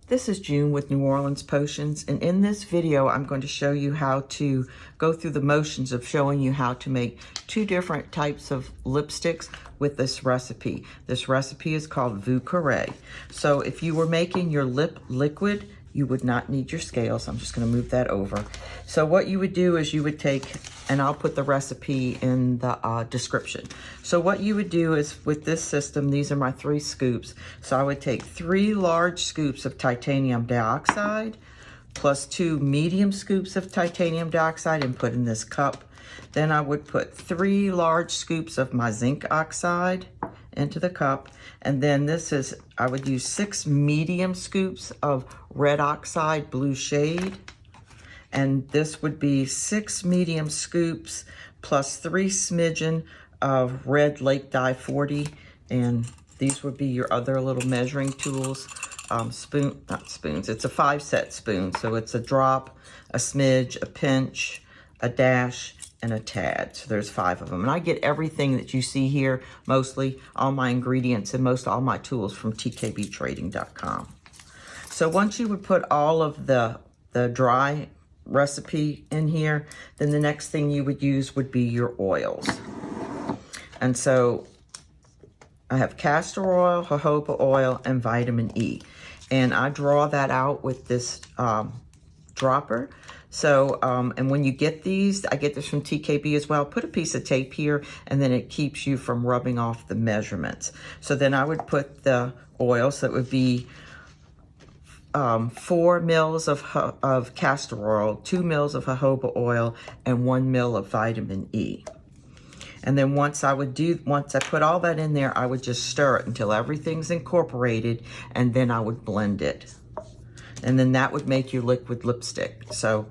This is June with New Orleans Potions, and in this video I'm going to show you how to go through the motions of showing you how to make two different types of lipsticks with this recipe. This recipe is called Vue Carré. So if you were making your lip liquid, you would not need your scales. I'm just going to move that over. So what you would do is you would take, and I'll put the recipe in the description. So what you would do is with this system, these are my 3 scoops. So I would take 3 large scoops of titanium dioxide plus 2 medium scoops of titanium dioxide and put in this cup. Then I would put 3 large scoops of my zinc oxide into the cup. And then I would use 6 medium scoops of red oxide blue shade. And this would be 6 medium scoops plus 3 smidgen of red Lake Dye 40. And these would be your other little measuring tools. Not spoons, it's a 5-set spoon. So it's a drop, a smidge, a pinch, a dash, and a tad. So there's 5 of them. And I get everything that you see here, mostly all my ingredients and most all my tools from tkbtrading.com. So once you would put all of the dry recipe in here, then the next thing you would use would be your oils. And so I have castor oil, jojoba oil, and vitamin E. And I draw that out with this dropper. So, and when you get these, I get this from TKB as well, put a piece of tape here, and then it keeps you from rubbing off the measurements. So then I would put the oil, so it would be 4 mils of castor oil, 2 mils of jojoba oil, and 1 mil of vitamin E. And then once I put all that in there, I would just stir it until everything's incorporated, and then I would blend it. And then that would make your liquid lipstick. So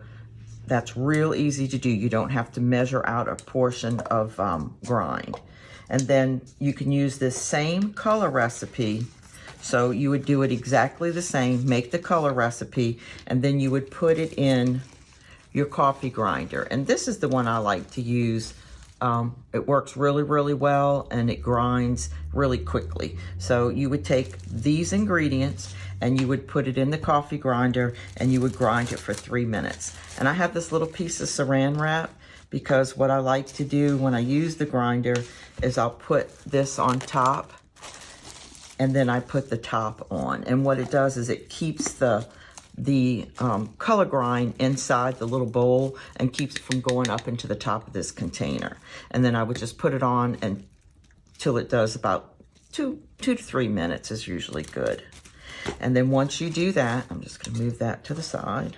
that's real easy to do. You don't have to measure out a portion of grind. And then you can use this same color recipe. So you would do it exactly the same, make the color recipe, and then you would put it in your coffee grinder. And this is the one I like to use. It works really, really well, and it grinds really quickly. So you would take these ingredients and you would put it in the coffee grinder and you would grind it for 3 minutes. And I have this little piece of saran wrap because what I like to do when I use the grinder is I'll put this on top and then I put the top on. And what it does is it keeps the color grind inside the little bowl and keeps it from going up into the top of this container. And then I would just put it on until it does about 2 to 3 minutes is usually good. And then once you do that, I'm just going to move that to the side.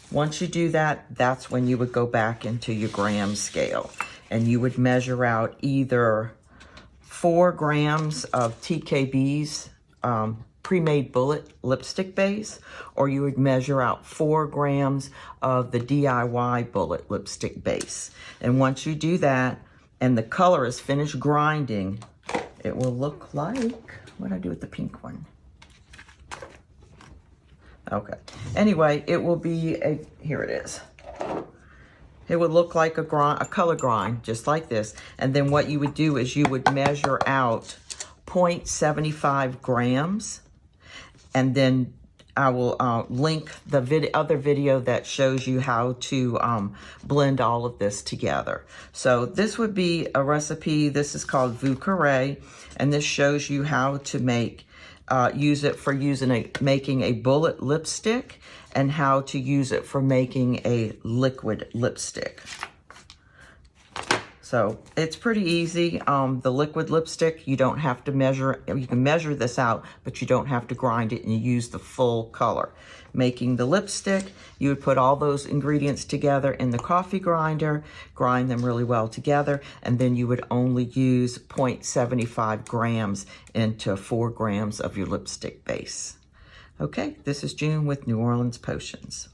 Once you do that, that's when you would go back into your gram scale and you would measure out either 4 grams of TKB's pre-made bullet lipstick base, or you would measure out 4 grams of the DIY bullet lipstick base. And once you do that and the color is finished grinding, it will look like, what did I do with the pink one? Okay, anyway, it will be here it is. It would look like a color grind, just like this. And then what you would do is you would measure out 0.75 grams. And then I will link the other video that shows you how to blend all of this together. So this would be a recipe. This is called Vue Carré, and this shows you how to use it for making a bullet lipstick and how to use it for making a liquid lipstick. So it's pretty easy. The liquid lipstick, you don't have to measure. You can measure this out, but you don't have to grind it and you use the full color. Making the lipstick, you would put all those ingredients together in the coffee grinder, grind them really well together, and then you would only use 0.75 grams into 4 grams of your lipstick base. Okay, this is June with New Orleans Potions.